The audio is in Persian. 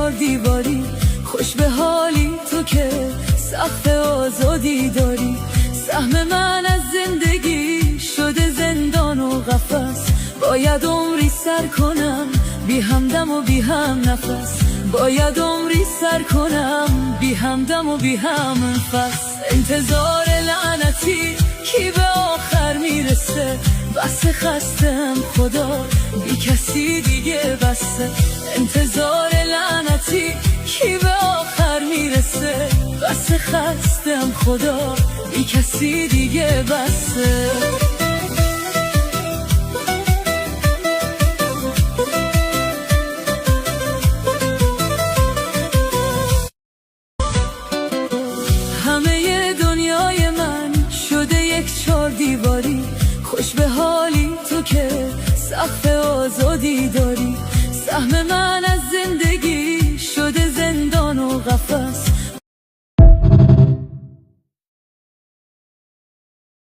چار دیواری، خوش به حالی تو که سقف آزادی داری. سهم من از زندگی شده زندان و قفس، باید عمری سر کنم بی همدم و بی هم نفس، باید عمری سر کنم بی همدم و بی هم نفس. انتظار لعنتی کی به آخر میرسه، بس خستم خدا بی کسی دیگه بسه. انتظار لعنتی کی به آخر میرسه، بس خستم خدا بی کسی دیگه بسه. همه دنیای من شده یک چار دیواری، خوش به حالی تو که سقف آزادی داری. سهم من از